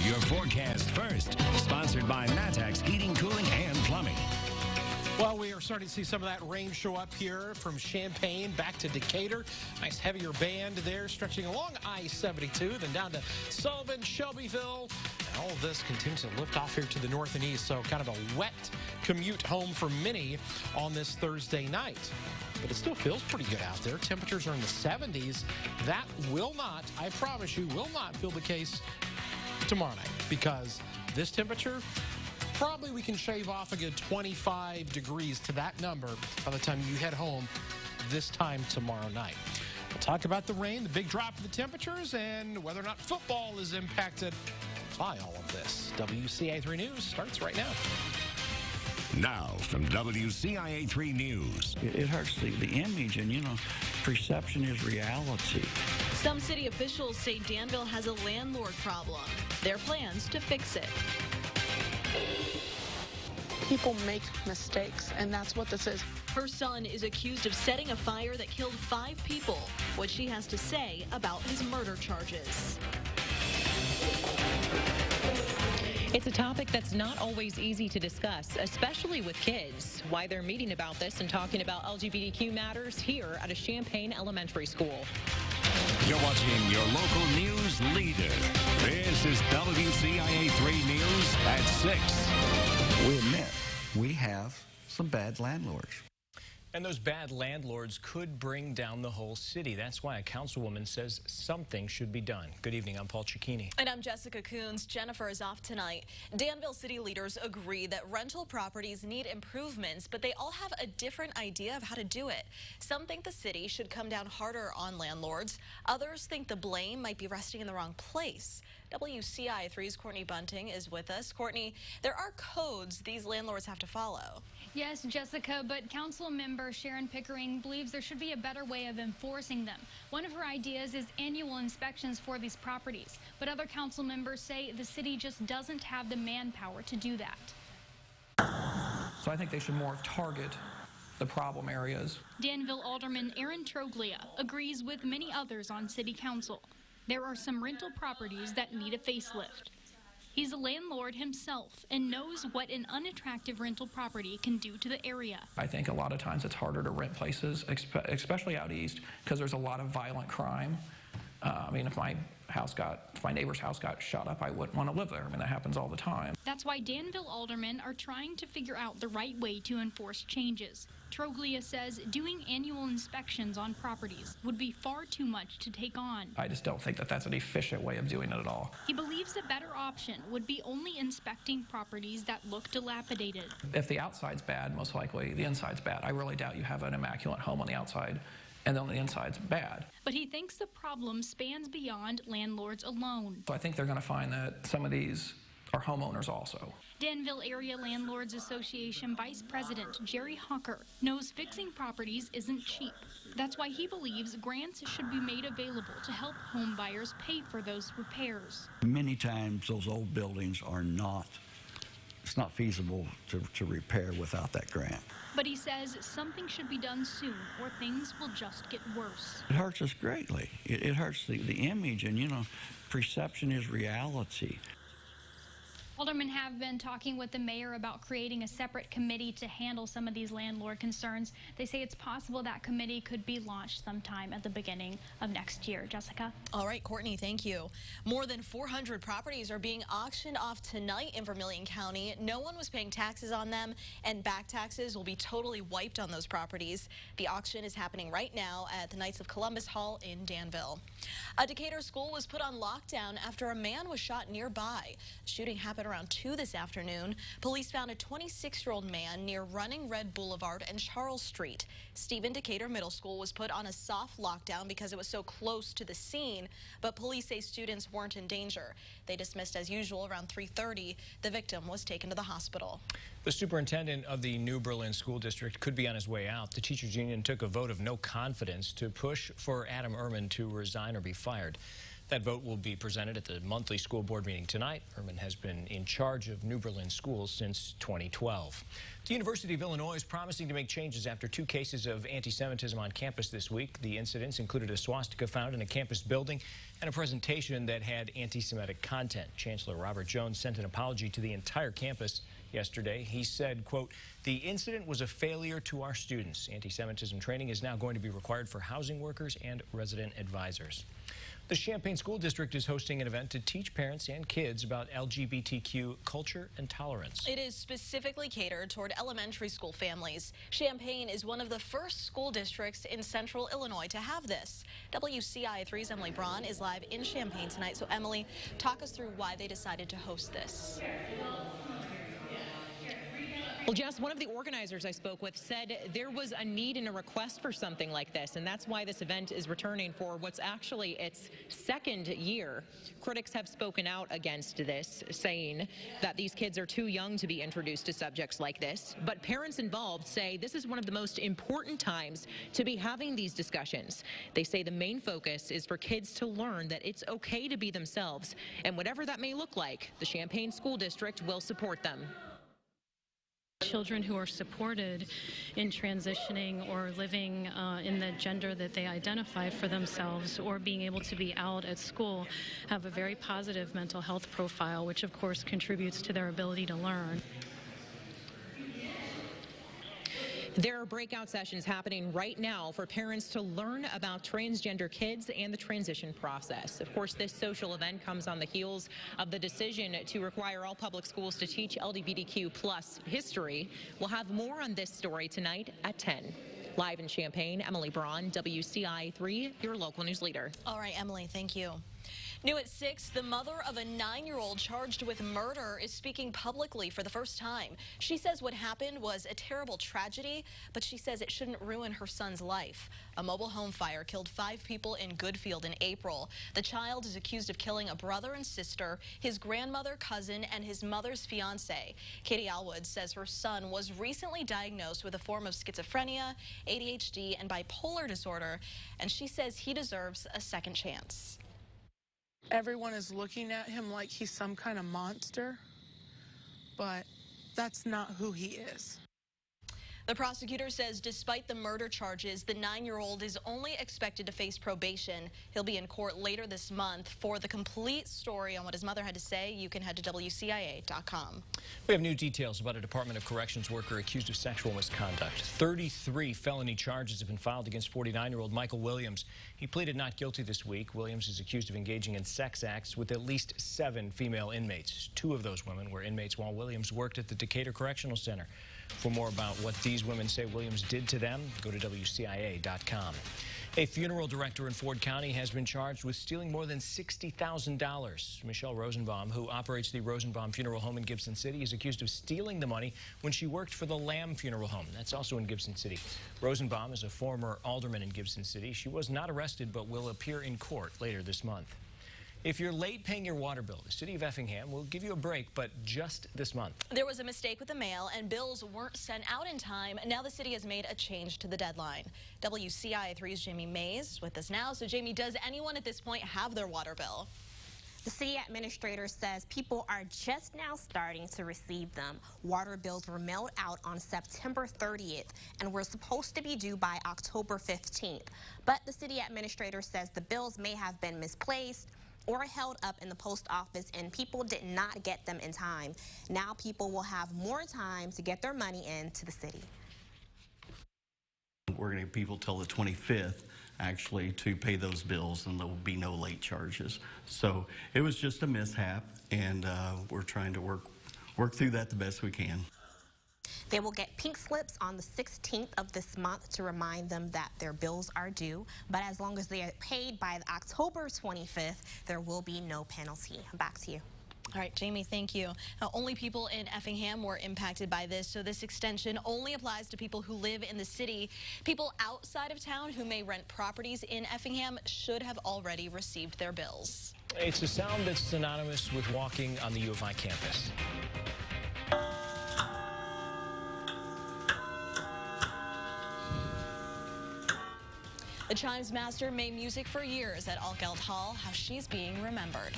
your forecast first. Sponsored by Matex Heating, Cooling, and Plumbing. Well, we are starting to see some of that rain show up here from Champaign back to Decatur. Nice heavier band there stretching along I-72, then down to Sullivan, Shelbyville. And all of this continues to lift off here to the north and east, so kind of a wet commute home for many on this Thursday night. But it still feels pretty good out there. Temperatures are in the 70s. That will not, I promise you, will not feel the case tomorrow night, because this temperature, probably we can shave off a good 25 degrees to that number by the time you head home this time tomorrow night. We'll talk about the rain, the big drop in the temperatures, and whether or not football is impacted by all of this. WCIA 3 News starts right now. Now from WCIA 3 News. It hurts the image, and, perception is reality. Some city officials say Danville has a landlord problem. Their plans to fix it. People make mistakes, and that's what this is. Her son is accused of setting a fire that killed 5 people. What she has to say about his murder charges. It's a topic that's not always easy to discuss, especially with kids. Why they're meeting about this and talking about LGBTQ matters here at a Champaign elementary school. You're watching your local news leader. This is WCIA 3 News at 6. We admit we have some bad landlords. And those bad landlords could bring down the whole city. That's why a councilwoman says something should be done. Good evening, I'm Paul Cicchini. And I'm Jessica Coons. Jennifer is off tonight. Danville city leaders agree that rental properties need improvements, but they all have a different idea of how to do it. Some think the city should come down harder on landlords. Others think the blame might be resting in the wrong place. WCIA 3's Courtney Bunting is with us. Courtney, there are codes these landlords have to follow. Yes, Jessica, but council member Sharon Pickering believes there should be a better way of enforcing them. One of her ideas is annual inspections for these properties, but other council members say the city just doesn't have the manpower to do that. So I think they should more target the problem areas. Danville Alderman Aaron Troglia agrees with many others on city council. There are some rental properties that need a facelift. He's a landlord himself and knows what an unattractive rental property can do to the area. I think a lot of times it's harder to rent places, especially out east, because there's a lot of violent crime. If my neighbor's house got shot up, I wouldn't want to live there. That happens all the time. That's why Danville aldermen are trying to figure out the right way to enforce changes. Troglia says doing annual inspections on properties would be far too much to take on. I just don't think that that's an efficient way of doing it at all. He believes a better option would be only inspecting properties that look dilapidated. If the outside's bad, most likely the inside's bad. I really doubt you have an immaculate home on the outside and then the inside's bad. But he thinks the problem spans beyond landlords alone. So I think they're going to find that some of these are homeowners also. Danville Area Landlords Association Vice President Jerry Hawker knows fixing properties isn't cheap. That's why he believes grants should be made available to help home buyers pay for those repairs. Many times those old buildings are it's not feasible to repair without that grant. But he says something should be done soon or things will just get worse. It hurts us greatly. It hurts the image, and perception is reality. Aldermen have been talking with the mayor about creating a separate committee to handle some of these landlord concerns. They say it's possible that committee could be launched sometime at the beginning of next year. Jessica? All right, Courtney, thank you. More than 400 properties are being auctioned off tonight in Vermilion County. No one was paying taxes on them, and back taxes will be totally wiped on those properties. The auction is happening right now at the Knights of Columbus Hall in Danville. A Decatur school was put on lockdown after a man was shot nearby. The shooting happened around 2 this afternoon. Police found a 26-year-old man near Running Red Boulevard and Charles Street. Stephen Decatur Middle School was put on a soft lockdown because it was so close to the scene, but police say students weren't in danger. They dismissed as usual around 3:30. The victim was taken to the hospital. The superintendent of the New Berlin School District could be on his way out. The teachers union took a vote of no confidence to push for Adam Ehrman to resign or be fired. That vote will be presented at the monthly school board meeting tonight. Herman has been in charge of New Berlin schools since 2012. The University of Illinois is promising to make changes after 2 cases of anti-Semitism on campus this week. The incidents included a swastika found in a campus building and a presentation that had anti-Semitic content. Chancellor Robert Jones sent an apology to the entire campus yesterday. He said, quote, "The incident was a failure to our students. Anti-Semitism training is now going to be required for housing workers and resident advisors." The Champaign School District is hosting an event to teach parents and kids about LGBTQ culture and tolerance. It is specifically catered toward elementary school families. Champaign is one of the first school districts in central Illinois to have this. WCIA 3's Emily Braun is live in Champaign tonight. So Emily, talk us through why they decided to host this. Well, Jess, one of the organizers I spoke with said there was a need and a request for something like this, and that's why this event is returning for what's actually its 2nd year. Critics have spoken out against this, saying that these kids are too young to be introduced to subjects like this. But parents involved say this is one of the most important times to be having these discussions. They say the main focus is for kids to learn that it's okay to be themselves, and whatever that may look like, the Champaign School District will support them. Children who are supported in transitioning or living in the gender that they identify for themselves or being able to be out at school have a very positive mental health profile, which of course contributes to their ability to learn. There are breakout sessions happening right now for parents to learn about transgender kids and the transition process. Of course, this social event comes on the heels of the decision to require all public schools to teach LGBTQ+ history. We'll have more on this story tonight at 10. Live in Champaign, Emily Braun, WCIA 3, your local news leader. All right, Emily, thank you. New at 6, the mother of a 9-year-old charged with murder is speaking publicly for the first time. She says what happened was a terrible tragedy, but she says it shouldn't ruin her son's life. A mobile home fire killed 5 people in Goodfield in April. The child is accused of killing a brother and sister, his grandmother, cousin, and his mother's fiance. Katie Alwood says her son was recently diagnosed with a form of schizophrenia, ADHD, and bipolar disorder, and she says he deserves a second chance. Everyone is looking at him like he's some kind of monster, but that's not who he is. The prosecutor says despite the murder charges, the 9-year-old is only expected to face probation. He'll be in court later this month. For the complete story on what his mother had to say, you can head to WCIA.com. We have new details about a Department of Corrections worker accused of sexual misconduct. 33 felony charges have been filed against 49-year-old Michael Williams. He pleaded not guilty this week. Williams is accused of engaging in sex acts with at least 7 female inmates. 2 of those women were inmates while Williams worked at the Decatur Correctional Center. For more about what these women say Williams did to them, go to WCIA.com. A funeral director in Ford County has been charged with stealing more than $60,000. Michelle Rosenbaum, who operates the Rosenbaum Funeral Home in Gibson City, is accused of stealing the money when she worked for the Lamb Funeral Home. That's also in Gibson City. Rosenbaum is a former alderman in Gibson City. She was not arrested but will appear in court later this month. If you're late paying your water bill, the city of Effingham will give you a break, but just this month. There was a mistake with the mail and bills weren't sent out in time. Now the city has made a change to the deadline. WCIA 3's Jamie Mays with us now. So Jamie, does anyone at this point have their water bill? The city administrator says people are just now starting to receive them. Water bills were mailed out on September 30th and were supposed to be due by October 15th. But the city administrator says the bills may have been misplaced or held up in the post office and people did not get them in time. Now people will have more time to get their money into the city. We're going to give people till the 25th actually to pay those bills, and there will be no late charges. So it was just a mishap, and we're trying to work through that the best we can. They will get pink slips on the 16th of this month to remind them that their bills are due. But as long as they are paid by October 25th, there will be no penalty. Back to you. All right, Jamie, thank you. Now, only people in Effingham were impacted by this, so this extension only applies to people who live in the city. People outside of town who may rent properties in Effingham should have already received their bills. It's a sound that's synonymous with walking on the U of I campus. The Chimes master made music for years at Altgeld Hall. How she's being remembered.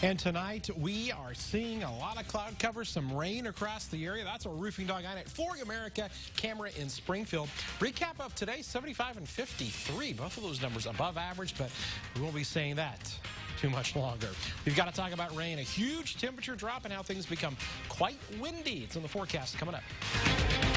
And tonight, we are seeing a lot of cloud cover, some rain across the area. That's a Roofing Dog on it. For America camera in Springfield. Recap of today, 75 and 53. Both of those numbers above average, but we won't be saying that too much longer. We've got to talk about rain, a huge temperature drop, and how things become quite windy. It's in the forecast coming up.